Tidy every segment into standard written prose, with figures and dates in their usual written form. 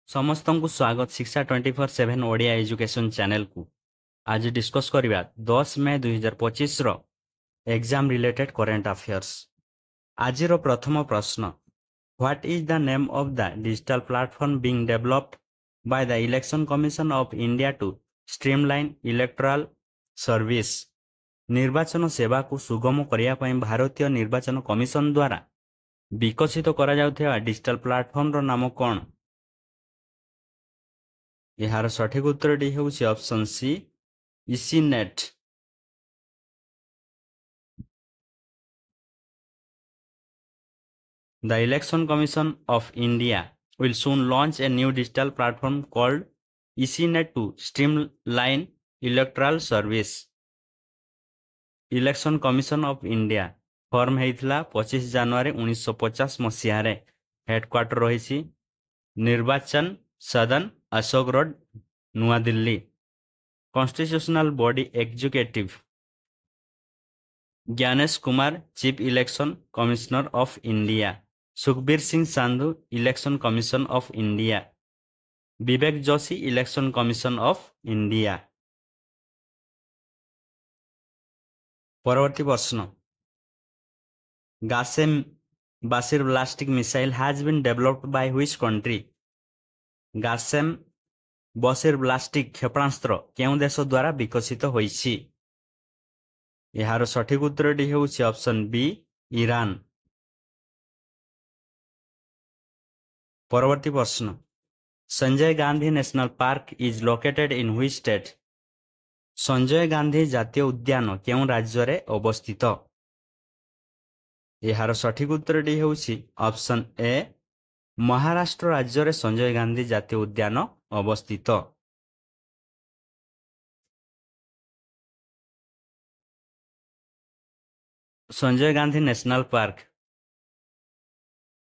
समस्त को स्वागत शिक्षा 24/7 ओडिया एजुकेशन चैनल को। आज डिस्कस करिबा 10 मे 2025 रो एग्जाम रिलेटेड करेंट अफेयर्स। आज रो प्रथम प्रश्न, what is the name of the digital platform being developed by the Election Commission of India to streamline electoral service. निर्वाचन सेवा को सुगम करिया पई भारतीय निर्वाचन कमिशन द्वारा विकसित करा जाउथिबा डिजिटल प्लेटफॉर्म रो नाम कोन? यार सठिक उत्तरटी होउछि option C, ECINET. The Election Commission of India will soon launch a new digital platform called ECNet to streamline electoral service. Election Commission of India form हेइथिला 25 जनवरी 1950 मसीह रे। हेडक्वार्टर रही निर्वाचन सदन अशोक रोड नुआ Delhi. Constitutional body executive Gyanesh Kumar chief election commissioner of India. Sukhbir Singh Sandhu Election Commission of India. Vivek Joshi Election Commission of India. परवर्ती प्रश्न, Ghasem Basir ballistic missile has been developed by which country? Ghasem Basir ballistic क्षेपणास्त्र केउं देश द्वारा विकसित होईछि? यार सठिक उत्तरटी होउछि ऑप्शन बी, ईरान। परवर्ती प्रश्न, Sanjay Gandhi national park is located in which state? Sanjay Gandhi जातीय उद्यान केउं राज्य रे अवस्थित? यार सठिक उत्तरटी होउछि ऑप्शन ए, महाराष्ट्र राज्य रे संजय गांधी जातीय उद्यान अवस्थित। संजय गांधी नेशनल पार्क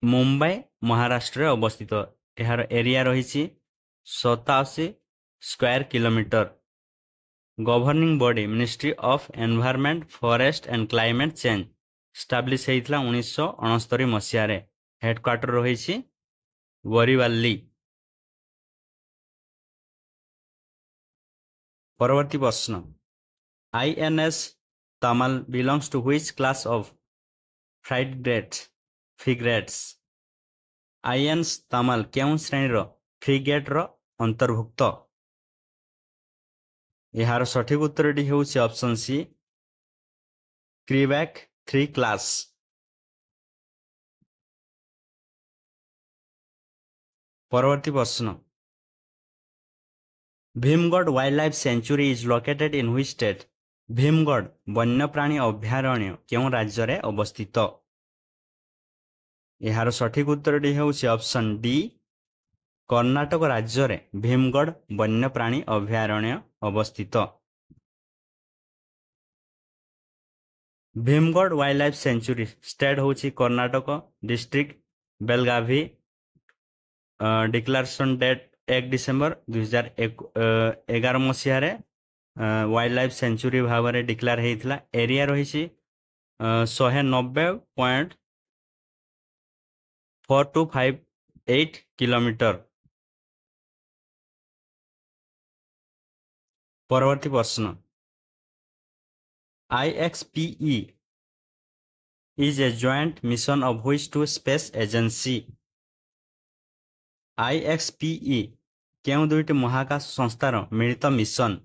मुंबई महाराष्ट्र अवस्थित। यार एरिया रही 87 square kilometre. Governing body ministry of environment forest and climate change establish होता 1969 मसीह। हेडक्वार्टर रही वरीवाली। परवर्ती प्रश्न, INS Tamal belongs to which class of frigates? INS Tamal केउं श्रेणी फ्रिगेट रो अंतर्भुक्त? यार सठिक उत्तरटी होउछि ऑप्शन सी, क्रिबैक 3 क्लास। परवर्ती प्रश्न, Bhimgad wildlife sanctuary is located in which state? Bhimgad वन्यप्राणी अभयारण्य केउं राज्य रे अवस्थित? यार सठिक उत्तरटी होउछि ऑप्शन डी, कर्नाटक राज्य रे भीमगढ़ वन्यप्राणी अभयारण्य अवस्थित। Bhimgad wildlife sanctuary state होउछि Karnataka, district Belagavi. Declaration date 1 December 2011 मसीह वाइल्ड लाइफ सेंचुरी भाव में डिक्लेयर होता। एरिया रही 190.4258 किलोमीटर। परवर्ती प्रश्न, IXPE is a joint mission of which two space agency? IXPE केउं दुईटी महाकाश संस्थार मिलित मिशन?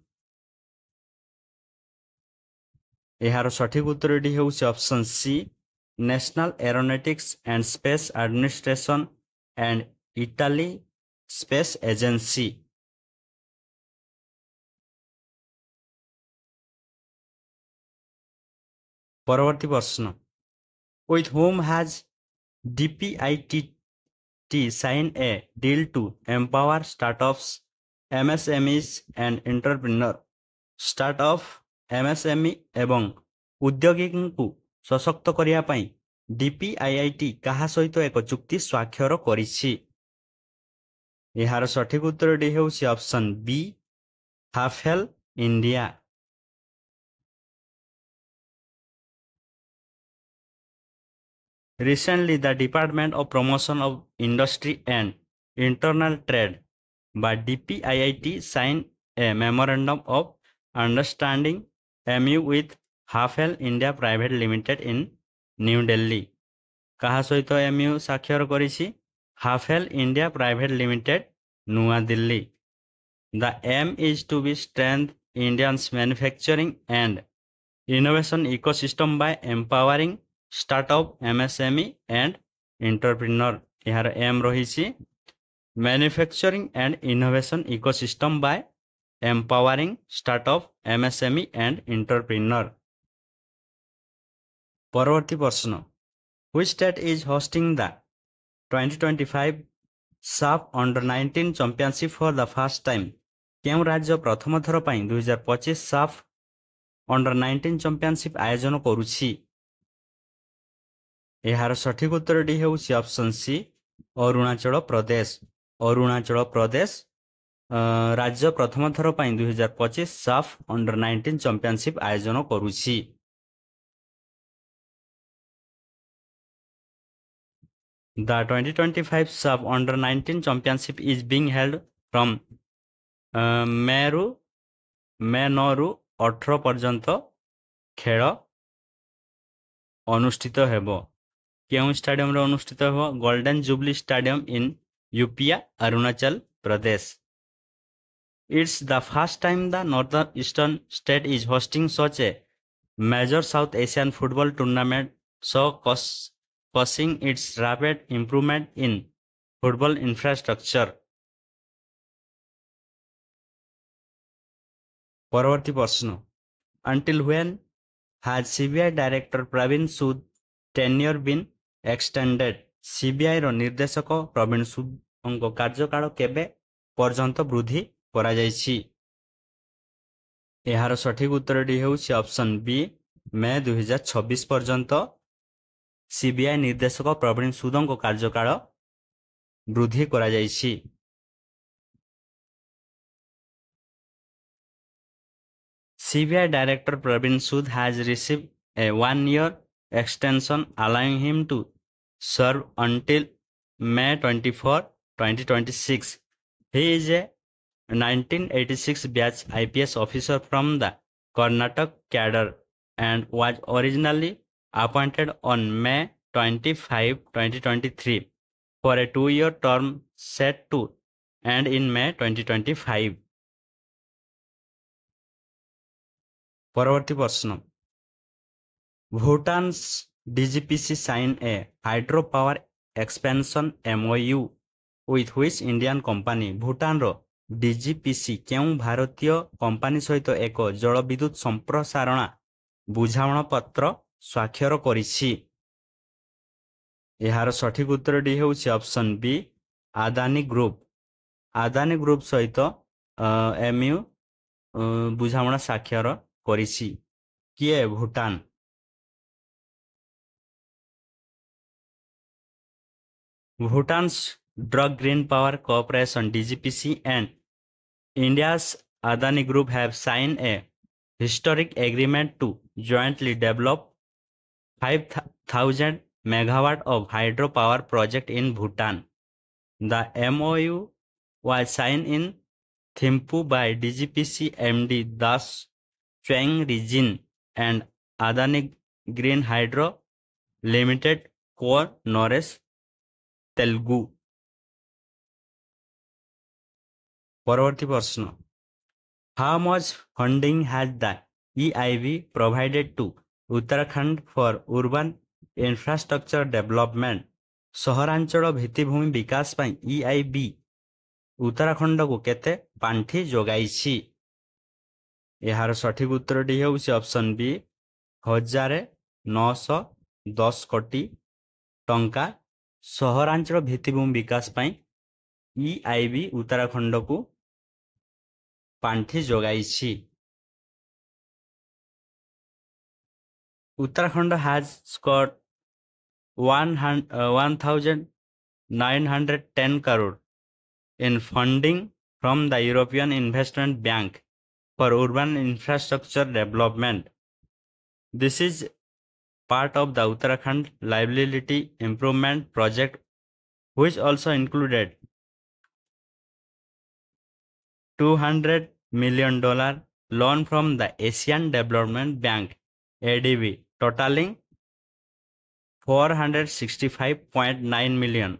यार सठिक उत्तरटी होउछि option C, National Aeronautics and Space Administration and Italy Space Agency. परवर्ती प्रश्न, with whom has DPIIT signed a deal to empower startups, MSMEs and entrepreneur? Startup, MSME एवं उद्योगी को सशक्त करिया पई DPIIT कहा सहित एक चुक्ति स्वाक्षर करिछि? यार सठिक उत्तरटी होउछि option B, Hafele India. Recently, the Department of Promotion of Industry and Internal Trade by DPIIT signed a memorandum of understanding MU with Half-L India Private Limited in New Delhi. କାହା ସହିତ MU ସ୍ୱାକ୍ଷର କରିଛି? Half-L India Private Limited, ନୂଆ Delhi. The aim is to be strengthen India's manufacturing and innovation ecosystem by empowering startup, MSME and entrepreneur. ଏହାର aim ରହିଛି manufacturing and innovation ecosystem by empowering startup, MSME and entrepreneur. ପରବର୍ତ୍ତୀ ପ୍ରଶ୍ନ, which state is hosting the 2025 SAF Under-19 Championship for the first time? କେଉଁ ରାଜ୍ୟ ପ୍ରଥମ ଥର ପାଇଁ 2025 SAF Under-19 Championship ଆୟୋଜନ କରୁଛି? ଏହାର ସଠିକ ଉତ୍ତରଟି ହେଉଛି ଅପସନ୍ ସି, ଅରୁଣାଚଳ ପ୍ରଦେଶ. ଅରୁଣାଚଳ ପ୍ରଦେଶ ରାଜ୍ୟ ପ୍ରଥମ ଥର ପାଇଁ 2025 SAF Under-19 Championship ଆୟୋଜନ କରୁଛି. The 2025 SAF Under-19 Championship is being held from May 9 ରୁ 18 ପର୍ଯ୍ୟନ୍ତ ଖେଳ ଅନୁଷ୍ଠିତ ହେବ. କେଉଁ ଷ୍ଟାଡିୟମରେ ଅନୁଷ୍ଠିତ ହେବ? Golden jubilee stadium in Yupia, Arunachal Pradesh. It's the first time the northeastern state is hosting such a major South Asian football tournament, so causing its rapid improvement in football infrastructure. ପରବର୍ତ୍ତୀ ପ୍ରଶ୍ନ, until when has CBI Director Praveen Sood tenure been extended? CBI ର ନିର୍ଦ୍ଦେଶକ ପ୍ରବୀଣ ସୁଦଙ୍କ କାର୍ଯ୍ୟକାଳ କେବେ ପର୍ଯ୍ୟନ୍ତ ବୃଦ୍ଧି କରାଯାଇଛି? ଏହାର ସଠିକ ଉତ୍ତରଟି ହେଉଛି ଅପସନ୍ ବି, ମେ 2026 ପର୍ଯ୍ୟନ୍ତ CBI ନିର୍ଦ୍ଦେଶକ ପ୍ରବୀଣ ସୁଦଙ୍କ କାର୍ଯ୍ୟକାଳ ବୃଦ୍ଧି କରାଯାଇଛି. CBI Director Praveen Sood has received a 1-year extension allowing him to serve until May 24, 2026. He is a 1986 batch IPS officer from the Karnataka cadre and was originally appointed on May 25, 2023 for a 2-year term set to end in May 2025. ପରବର୍ତ୍ତୀ ପ୍ରଶ୍ନ, Bhutan's DGPC signed a hydropower expansion MOU with which Indian company? ଭୁଟାନର DGPC କେଉଁ ଭାରତୀୟ company ସହିତ ଏକ ଜଳବିଦ୍ୟୁତ ସମ୍ପ୍ରସାରଣ ବୁଝାମଣା ପତ୍ର ସ୍ୱାକ୍ଷର କରିଛି? ଏହାର ସଠିକ ଉତ୍ତରଟି ହେଉଛି option B, Adani group. Adani group ସହିତ MU ବୁଝାମଣା ସ୍ୱାକ୍ଷର କରିଛି. କିଏ? Bhutan. Bhutan's Drug Green Power Corporation DGPC and India's Adani Group have signed a historic agreement to jointly develop 5,000 megawatt of hydropower project in Bhutan. The MOU was signed in Thimphu by DGPC MD Das Cheng Rijin and Adani Green Hydro Limited Co. Nores Telugu. পরবর্তী প্রশ্ন, how much funding has the EIB provided to Uttarakhand for urban infrastructure development? ସହରାଞ୍ଚଳ ଭିତ୍ତିଭୂମି ବିକାଶ ପାଇଁ EIB ଉତ୍ତରାଖଣ୍ଡକୁ କେତେ ପାଣ୍ଠି ଯୋଗାଇଛି? ଏହାର ସଠିକ ଉତ୍ତରଟି ହେଉଛି ଅପସନ୍ ବି, 1,910 କୋଟି ଟଙ୍କା ସହରାଞ୍ଚଳ ଭିତ୍ତିଭୂମି ବିକାଶ ପାଇଁ EIB ଉତ୍ତରାଖଣ୍ଡକୁ ପାଣ୍ଠି ଯୋଗାଇଛି. Uttarakhand has scored 1,910 crore in funding from the European Investment Bank for urban infrastructure development. This is part of the Uttarakhand Livability Improvement Project, which also included $200 million loan from the Asian Development Bank ADB totaling $465.9 million